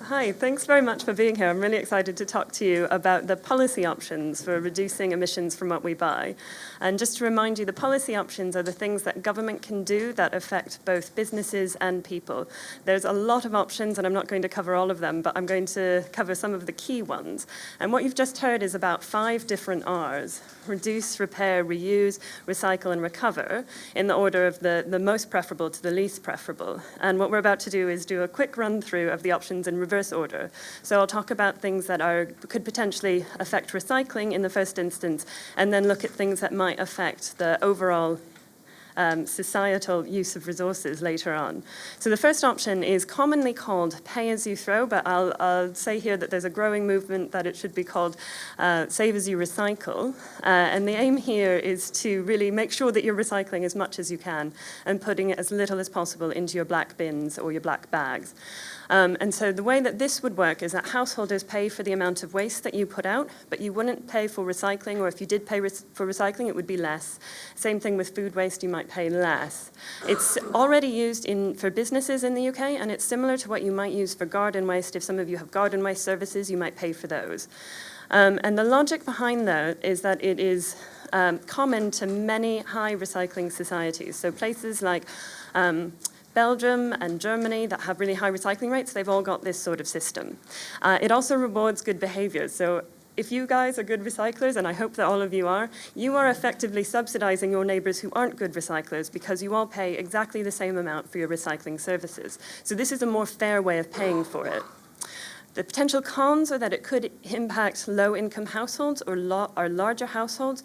Hi, thanks very much for being here. I'm really excited to talk to you about the policy options for reducing emissions from what we buy. And just to remind you, the policy options are the things that government can do that affect both businesses and people. There's a lot of options, and I'm not going to cover all of them, but I'm going to cover some of the key ones. And what you've just heard is about 5 different R's: reduce, repair, reuse, recycle, and recover, in the order of the most preferable to the least preferable. And what we're about to do is do a quick run through of the options in reverse order. So I'll talk about things that could potentially affect recycling in the first instance, and then look at things that might affect the overall societal use of resources later on. So the first option is commonly called pay-as-you-throw, but I'll say here that there's a growing movement that it should be called save-as-you-recycle. And the aim here is to really make sure that you're recycling as much as you can and putting as little as possible into your black bins or your black bags. And so the way that this would work is that householders pay for the amount of waste that you put out, but you wouldn't pay for recycling, or if you did pay for recycling, it would be less. Same thing with food waste, you might pay less. It's already used for businesses in the UK, and it's similar to what you might use for garden waste. If some of you have garden waste services, you might pay for those. And the logic behind that is that it is common to many high recycling societies. So places like Belgium and Germany that have really high recycling rates, they've all got this sort of system. It also rewards good behavior. So if you guys are good recyclers, and I hope that all of you are effectively subsidizing your neighbors who aren't good recyclers, because you all pay exactly the same amount for your recycling services. So this is a more fair way of paying for it. The potential cons are that it could impact low-income households or larger households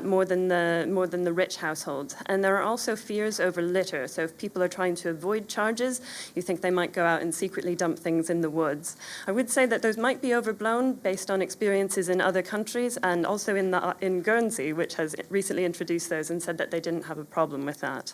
more than the rich households. And there are also fears over litter. So if people are trying to avoid charges, you think they might go out and secretly dump things in the woods. I would say that those might be overblown based on experiences in other countries, and also in Guernsey, which has recently introduced those and said that they didn't have a problem with that.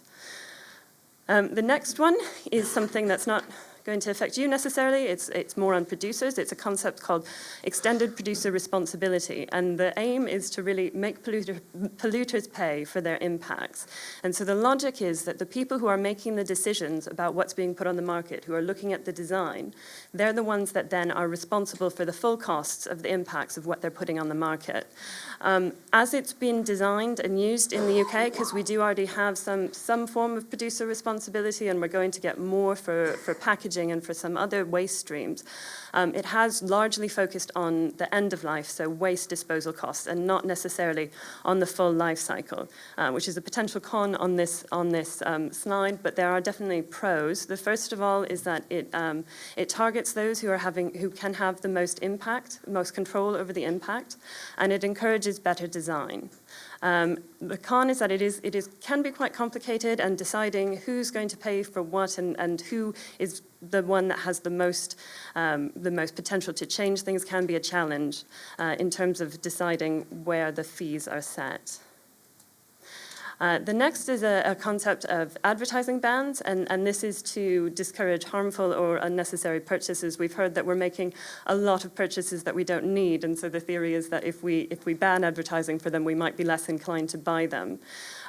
The next one is something that's not going to affect you necessarily. It's more on producers. It's a concept called extended producer responsibility, and the aim is to really make polluters pay for their impacts. And so the logic is that the people who are making the decisions about what's being put on the market, who are looking at the design, they're the ones that then are responsible for the full costs of the impacts of what they're putting on the market. As it's been designed and used in the UK, because we do already have some form of producer responsibility, and we're going to get more for packaging and for some other waste streams, it has largely focused on the end of life, so waste disposal costs, and not necessarily on the full life cycle, which is a potential con on this slide, but there are definitely pros. The first of all is that it targets those who can have the most impact, most control over the impact, and it encourages better design. The con is that it can be quite complicated, and deciding who's going to pay for what and who is the one that has the most potential to change things can be a challenge in terms of deciding where the fees are set. The next is a concept of advertising bans, and this is to discourage harmful or unnecessary purchases. We've heard that we're making a lot of purchases that we don't need, and so the theory is that if we ban advertising for them, we might be less inclined to buy them.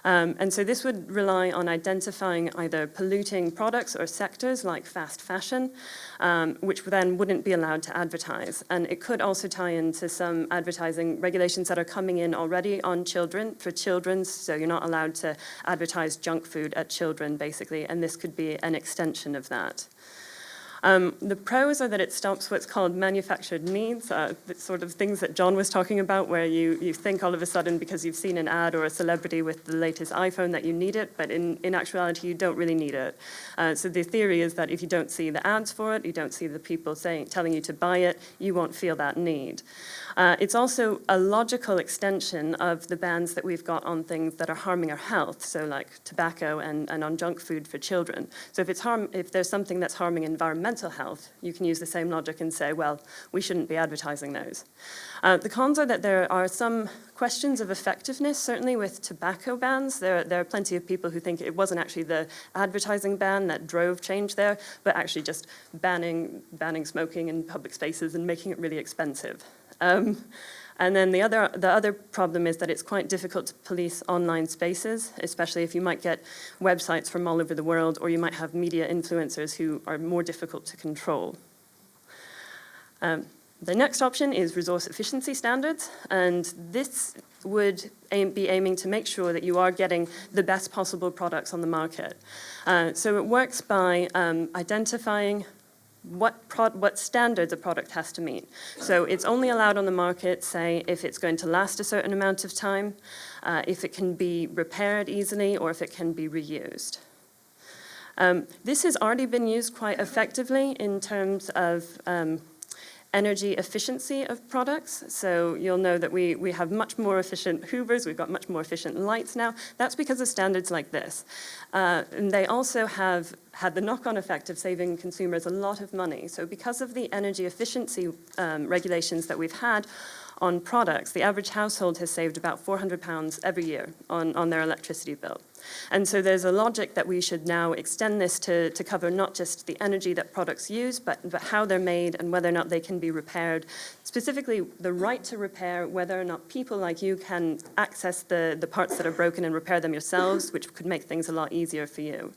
And so this would rely on identifying either polluting products or sectors like fast fashion, which then wouldn't be allowed to advertise. And it could also tie into some advertising regulations that are coming in already on for children, so you're not allowed to advertise junk food at children, basically, and this could be an extension of that. The pros are that it stops what's called manufactured needs, the sort of things that John was talking about, where you think all of a sudden because you've seen an ad or a celebrity with the latest iPhone that you need it, but in actuality you don't really need it. So the theory is that if you don't see the ads for it, you don't see the people telling you to buy it, you won't feel that need. It's also a logical extension of the bans that we've got on things that are harming our health, so like tobacco and on junk food for children. So if there's something that's harming environmental health, you can use the same logic and say, well, we shouldn't be advertising those. The cons are that there are some questions of effectiveness, certainly with tobacco bans. There are plenty of people who think it wasn't actually the advertising ban that drove change there, but actually just banning smoking in public spaces and making it really expensive. And then the other problem is that it's quite difficult to police online spaces, especially if you might get websites from all over the world, or you might have media influencers who are more difficult to control. The next option is resource efficiency standards, and this would be aiming to make sure that you are getting the best possible products on the market. So it works by identifying what standards a product has to meet. So it's only allowed on the market, say, if it's going to last a certain amount of time, if it can be repaired easily, or if it can be reused. This has already been used quite effectively in terms of energy efficiency of products. So you'll know that we have much more efficient Hoovers, we've got much more efficient lights now. That's because of standards like this. And they also have had the knock-on effect of saving consumers a lot of money. So because of the energy efficiency regulations that we've had on products, the average household has saved about £400 every year on their electricity bill. And so there's a logic that we should now extend this to cover not just the energy that products use, but how they're made and whether or not they can be repaired. Specifically, the right to repair, whether or not people like you can access the parts that are broken and repair them yourselves, which could make things a lot easier for you.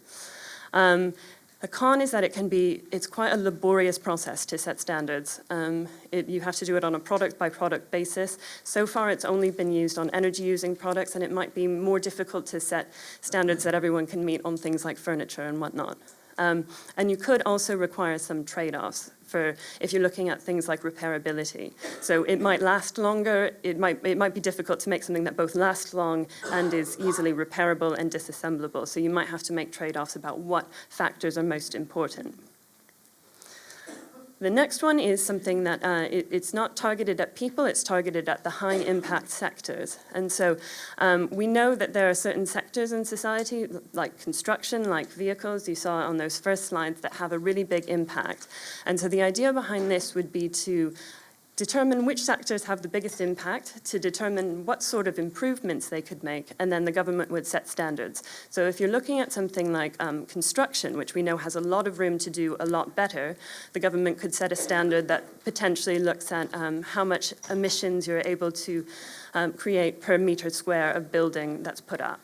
The con is that it's quite a laborious process to set standards. You have to do it on a product-by-product basis. So far, it's only been used on energy-using products, and it might be more difficult to set standards that everyone can meet on things like furniture and whatnot. And you could also require some trade-offs if you're looking at things like repairability. So it might last longer, it might be difficult to make something that both lasts long and is easily repairable and disassemblable. So you might have to make trade-offs about what factors are most important. The next one is something that it's not targeted at people, it's targeted at the high-impact sectors. And so we know that there are certain sectors in society, like construction, like vehicles, you saw on those first slides, that have a really big impact. And so the idea behind this would be to determine which sectors have the biggest impact, to determine what sort of improvements they could make, and then the government would set standards. So if you're looking at something like construction, which we know has a lot of room to do a lot better, the government could set a standard that potentially looks at how much emissions you're able to create per meter square of building that's put up.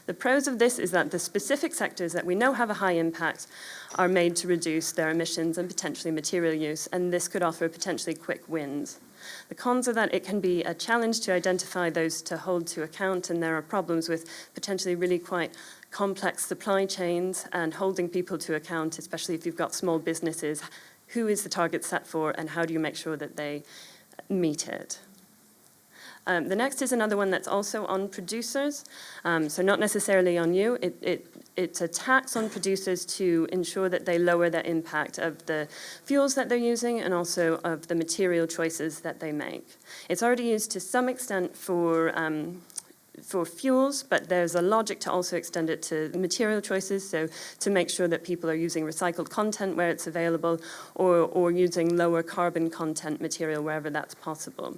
The pros of this is that the specific sectors that we know have a high impact are made to reduce their emissions and potentially material use, and this could offer potentially quick wins. The cons are that it can be a challenge to identify those to hold to account, and there are problems with potentially really quite complex supply chains and holding people to account, especially if you've got small businesses. Who is the target set for, and how do you make sure that they meet it? The next is another one that's also on producers, so not necessarily on you. It's a tax on producers to ensure that they lower their impact of the fuels that they're using and also of the material choices that they make. It's already used to some extent for fuels, but there's a logic to also extend it to material choices, so to make sure that people are using recycled content where it's available or using lower carbon content material wherever that's possible.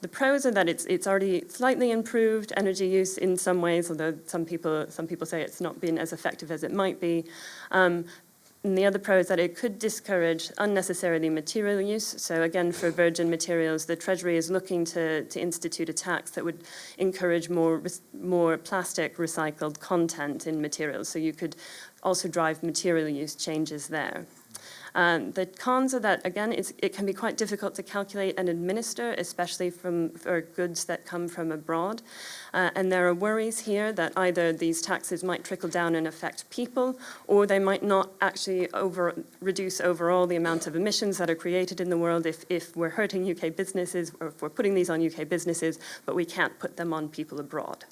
The pros are that it's already slightly improved energy use in some ways, although some people say it's not been as effective as it might be. And the other pro is that it could discourage unnecessarily material use. So again, for virgin materials, the Treasury is looking to institute a tax that would encourage more plastic recycled content in materials. So you could also drive material use changes there. The cons are that, again, it can be quite difficult to calculate and administer, especially for goods that come from abroad. And there are worries here that either these taxes might trickle down and affect people, or they might not actually reduce overall the amount of emissions that are created in the world if we're hurting UK businesses, or if we're putting these on UK businesses, but we can't put them on people abroad.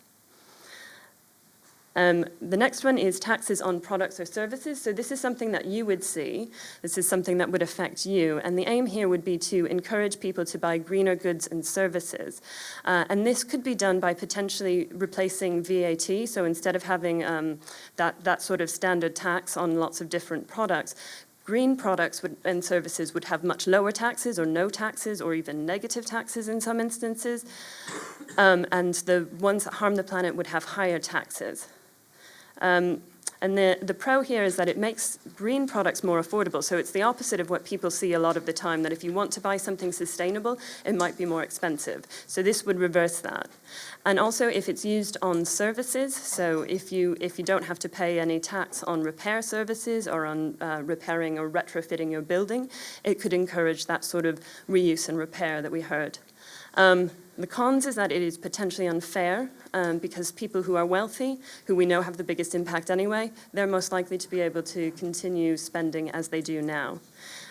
The next one is taxes on products or services. So this is something that you would see. This is something that would affect you. And the aim here would be to encourage people to buy greener goods and services. And this could be done by potentially replacing VAT. So instead of having that sort of standard tax on lots of different products, green products and services would have much lower taxes or no taxes or even negative taxes in some instances. And the ones that harm the planet would have higher taxes. And And the pro here is that it makes green products more affordable. So it's the opposite of what people see a lot of the time, that if you want to buy something sustainable, it might be more expensive. So this would reverse that. And also if it's used on services, so if you don't have to pay any tax on repair services or on repairing or retrofitting your building, it could encourage that sort of reuse and repair that we heard. The cons is that it is potentially unfair because people who are wealthy, who we know have the biggest impact anyway, they're most likely to be able to continue spending as they do now.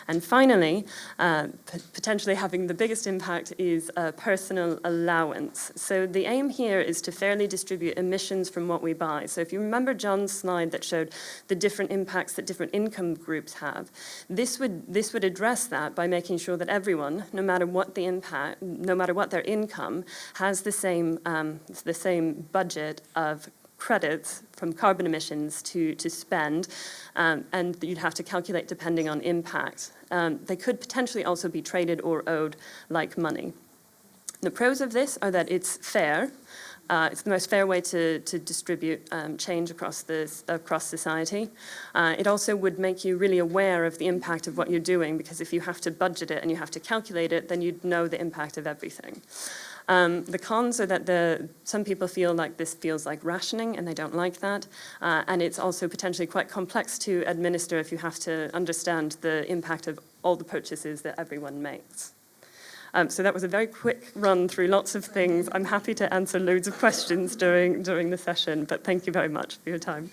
And finally, potentially having the biggest impact is a personal allowance. So the aim here is to fairly distribute emissions from what we buy. So if you remember John's slide that showed the different impacts that different income groups have, this would address that by making sure that everyone, no matter what the impact, no matter what their income, has the same budget of credits from carbon emissions to spend, and you'd have to calculate depending on impact. They could potentially also be traded or owed like money. The pros of this are that it's fair. It's the most fair way to distribute change across society. It also would make you really aware of the impact of what you're doing, because if you have to budget it and you have to calculate it, then you'd know the impact of everything. The cons are that some people feel like this feels like rationing, and they don't like that. And it's also potentially quite complex to administer if you have to understand the impact of all the purchases that everyone makes. So that was a very quick run through lots of things. I'm happy to answer loads of questions during the session, but thank you very much for your time.